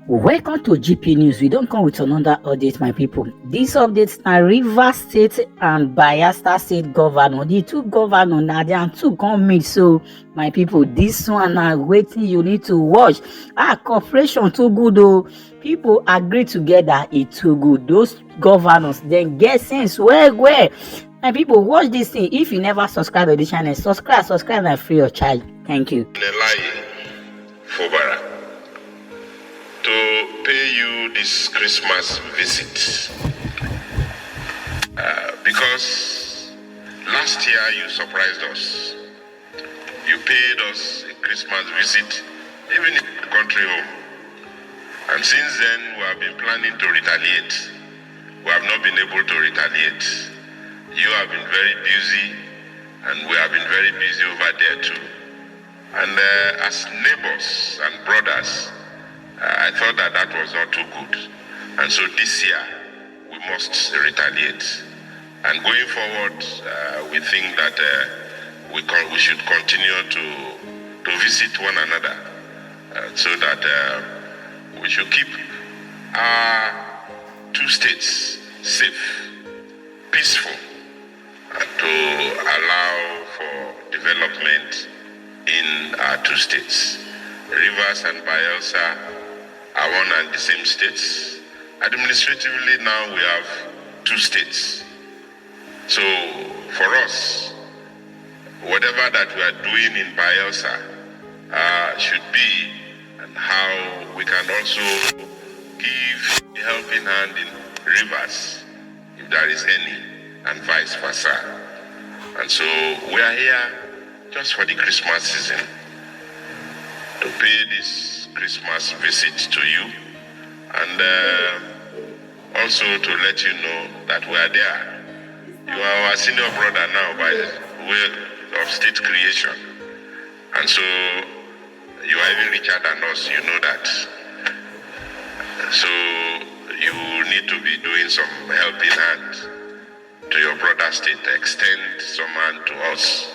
Welcome to GP News. We don't come with another update, my people. This update na Rivers State and Bayelsa State governor. The two governors na dem two come meet. So, my people, this one na wetin you need to watch. Cooperation too good oh. People agree together, e too good. Those governors dem get sense well well. My people, watch this thing. If you never subscribe to the channel, subscribe na free of charge. Thank you. Fubara, to pay you this Christmas visit because last year you surprised us. You paid us a Christmas visit, even in the country home. And since then, we have been planning to retaliate. We have not been able to retaliate. You have been very busy, and we have been very busy over there too. And as neighbors and brothers, I thought that was not too good. And so this year, we must retaliate. And going forward, we think that we should continue to visit one another so that we should keep our two states safe, peaceful, and to allow for development in our two states. Rivers and Bayelsa are one and the same states. Administratively now we have two states. So for us, whatever that we are doing in Bayelsa should be, and how we can also give a helping hand in Rivers, if there is any, and vice versa. And so we are here just for the Christmas season to pay this Christmas visit to you, and also to let you know that we are there. You are our senior brother now by way of state creation, and so you are even richer than us, you know that. So you need to be doing some helping hand to your brother state, extend some hand to us.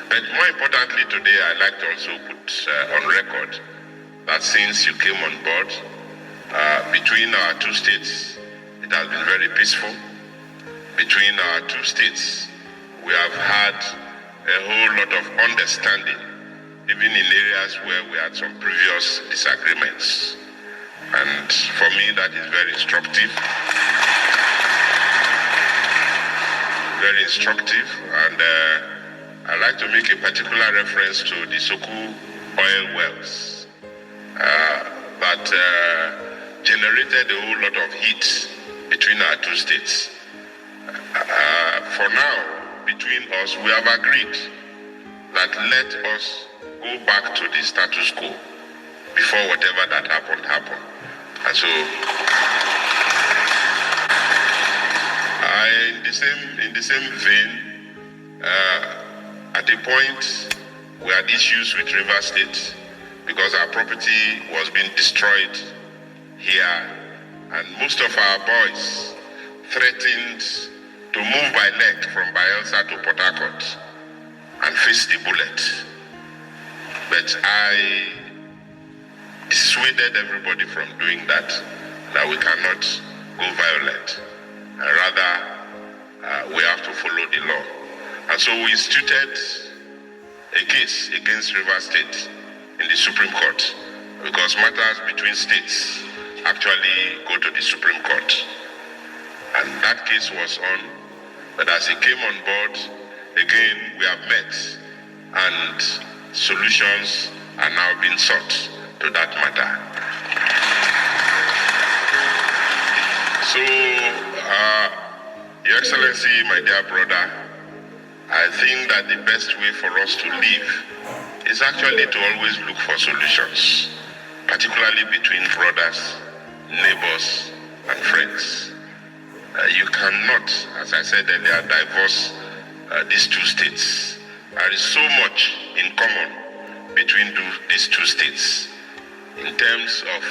But more importantly today, I'd like to also put on record that since you came on board, between our two states, it has been very peaceful. Between our two states, we have had a whole lot of understanding, even in areas where we had some previous disagreements. And for me, that is very instructive. Very instructive, and I'd like to make a particular reference to the Soku oil wells that generated a whole lot of heat between our two states. For now, between us, we have agreed that let us go back to the status quo before whatever that happened. And so, in the same vein, at a point, we had issues with Rivers State because our property was being destroyed here, and most of our boys threatened to move by leg from Bayelsa to Port Harcourt and face the bullet. But I dissuaded everybody from doing that we cannot go violent. Rather, we have to follow the law. And so we instituted a case against Rivers State in the Supreme Court, because matters between states actually go to the Supreme Court. And that case was on, but as he came on board, again we have met, and solutions are now being sought to that matter. So, Your Excellency, my dear brother, I think that the best way for us to live is actually to always look for solutions, particularly between brothers, neighbors, and friends. You cannot, as I said earlier, divorce these two states. There is so much in common between these two states in terms of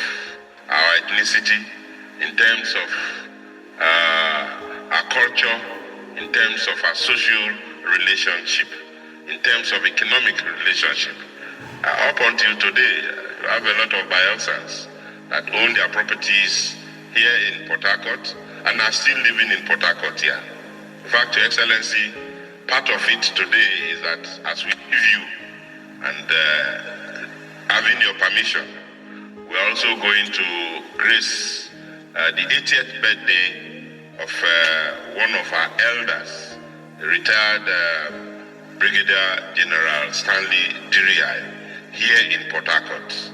our ethnicity, in terms of our culture, in terms of our social relationship, in terms of economic relationship. Up until today, you have a lot of Bayelsans that own their properties here in Port Harcourt and are still living in Port Harcourt here. In fact, Your Excellency, part of it today is that as we give you and having your permission, we're also going to grace the 80th birthday of one of our elders, the retired Brigadier General Stanley Diriai, here in Port Harcourt.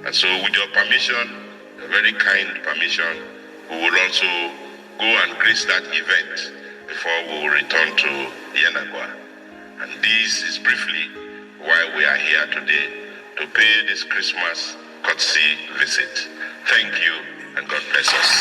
And so with your permission, a very kind permission, we will also go and grace that event before we will return to Yenagoa. And this is briefly why we are here today, to pay this Christmas courtesy visit. Thank you, and God bless us.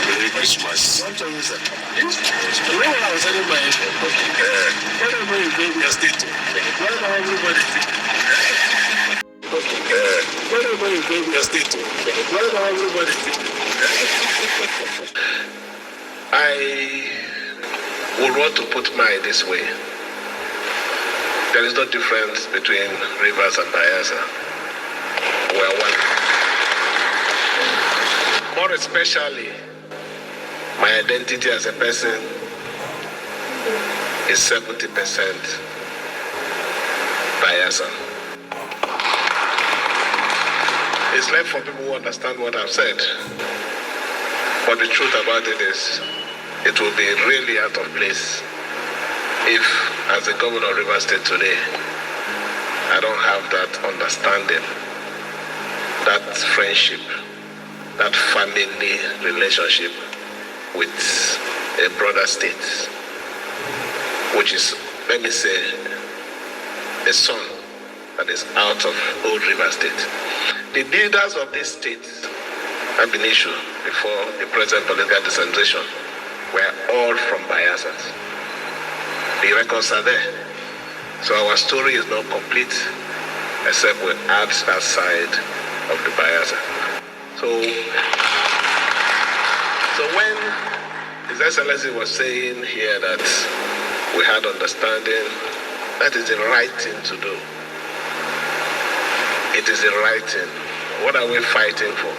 Merry Christmas. When I was selling my whatever you gave me a state, whatever everybody whatever you gave me a state, whatever everybody I would want to put mine this way. There is no difference between Rivers and Bayelsa. We are one. More especially, my identity as a person is 70% Bayelsa. It's left for people who understand what I've said. But the truth about it is, it will be really out of place if, as the governor of Rivers State today, I don't have that understanding, that friendship, that family relationship with a brother state, which is, let me say, a son that is out of old River State. The leaders of this state have been issued before the present political decentralization were all from Bayelsa. The records are there. So our story is not complete except we add that side of the Bayelsa. So when His Excellency was saying here that we had understanding, that is the right thing to do. It is the right thing. What are we fighting for?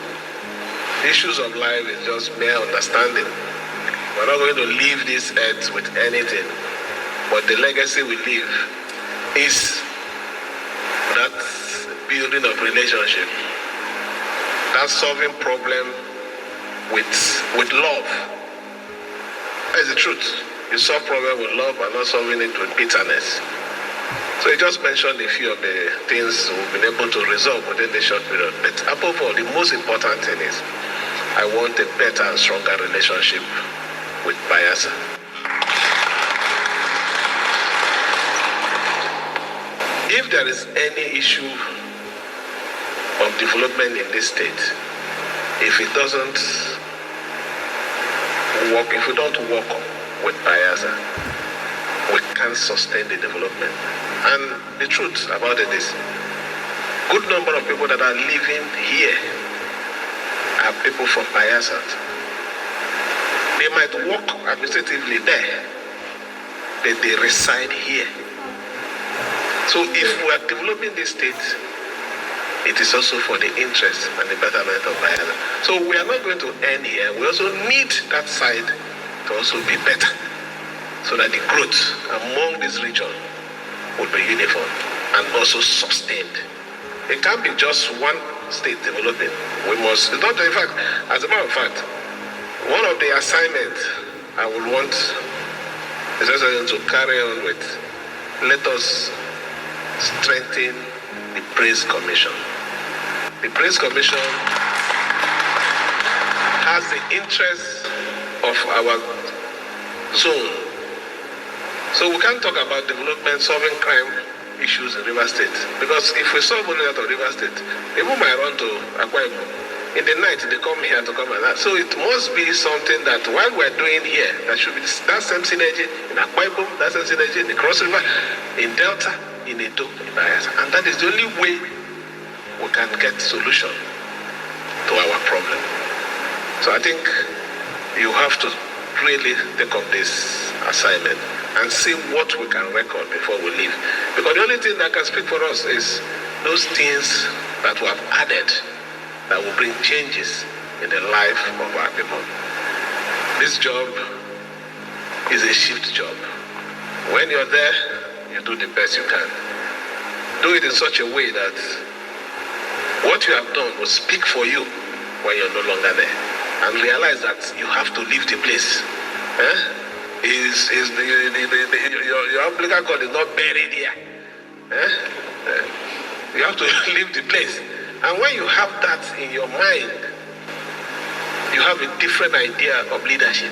Issues of life is just mere understanding. We're not going to leave this earth with anything, but the legacy we leave is that building of relationship, that solving problem with love. That is the truth. You solve problem with love and not solving it with bitterness. So I just mentioned a few of the things we've been able to resolve within the short period. But above all, the most important thing is I want a better and stronger relationship with Bayelsa. If there is any issue of development in this state, if it doesn't work, if we don't work with Bayelsa, we can't sustain the development. And the truth about it is, good number of people that are living here are people from Bayelsa. They might work administratively there, but they reside here. So if we are developing this state, it is also for the interest and the betterment of Bayelsa. So we are not going to end here. We also need that side to also be better, so that the growth among this region will be uniform and also sustained. It can't be just one state developing. We must, it's not, in fact, as a matter of fact, one of the assignments I would want is also to carry on with, let us strengthen the Praise Commission. The Praise Commission has the interest of our zone. So we can't talk about development, solving crime issues in River State. Because if we solve only that of River State, people might run to Akwa Ibom. In the night, they come here to come and that. So it must be something that while we're doing here, there should be that same synergy in Akwa Ibom, that same synergy in the Cross River, in Delta, in Edo, in Bayelsa. And that is the only way we can get solution to our problem. So I think you have to really take up this assignment and see what we can record before we leave. Because the only thing that can speak for us is those things that we have added that will bring changes in the life of our people. This job is a shift job. When you're there, you do the best you can. Do it in such a way that what you have done will speak for you when you're no longer there. And realize that you have to leave the place. Your umbilical cord is not buried here. You have to leave the place. And when you have that in your mind, you have a different idea of leadership.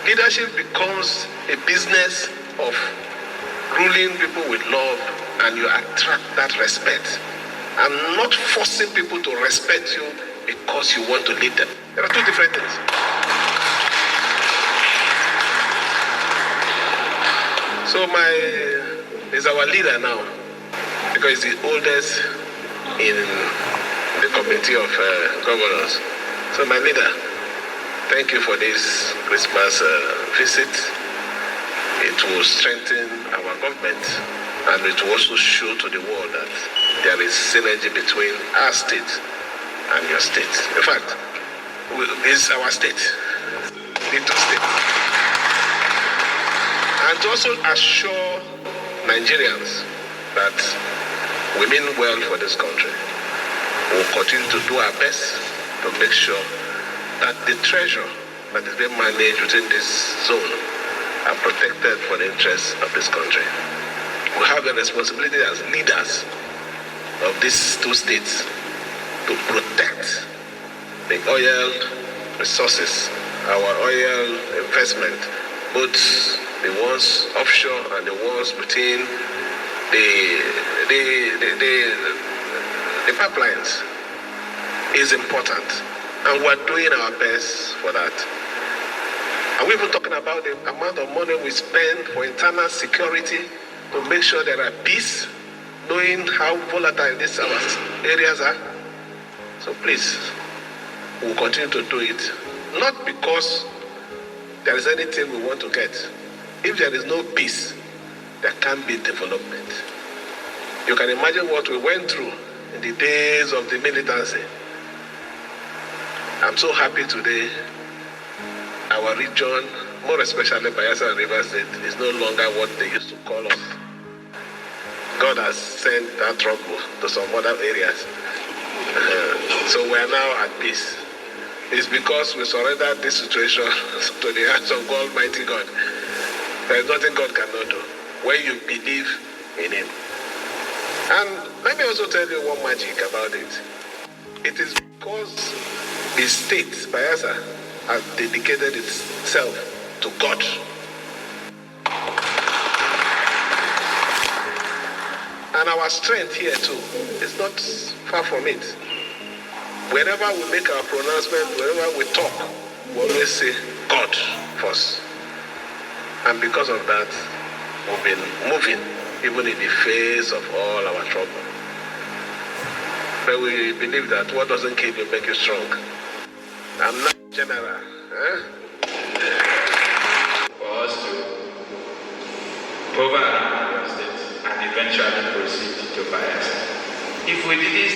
Leadership becomes a business of ruling people with love, and you attract that respect. And not forcing people to respect you because you want to lead them. There are two different things. So is our leader now, because he's the oldest in the committee of governors. So my leader, thank you for this Christmas visit. It will strengthen our government, and it will also show to the world that there is synergy between our state and your state. In fact, it's our state, the two states. And to also assure Nigerians that we mean well for this country. We'll continue to do our best to make sure that the treasure that is being managed within this zone are protected for the interests of this country. We have a responsibility as leaders of these two states to protect the oil resources, our oil investment, both the ones offshore and the ones within the pipelines is important, and we're doing our best for that. And we've been talking about the amount of money we spend for internal security to make sure there are peace, knowing how volatile these areas are. So please, we'll continue to do it, not because there is anything we want to get. If there is no peace, there can't be development. You can imagine what we went through in the days of the militancy. I'm so happy today our region, more especially Bayelsa and Rivers State, is no longer what they used to call us. God has sent that trouble to some other areas. So we are now at peace. It's because we surrendered this situation to the hands of Almighty God. There is nothing God cannot do when you believe in Him. And let me also tell you one magic about it. It is because the state, Bayelsa, has dedicated itself to God. And our strength here too is not far from it. Whenever we make our pronouncement, whenever we talk, we always say God first. And because of that, we've been moving even in the face of all our trouble. But we believe that what doesn't kill you makes you strong. I'm not general. For us to cover our state and eventually proceed to Bayelsa. If we did this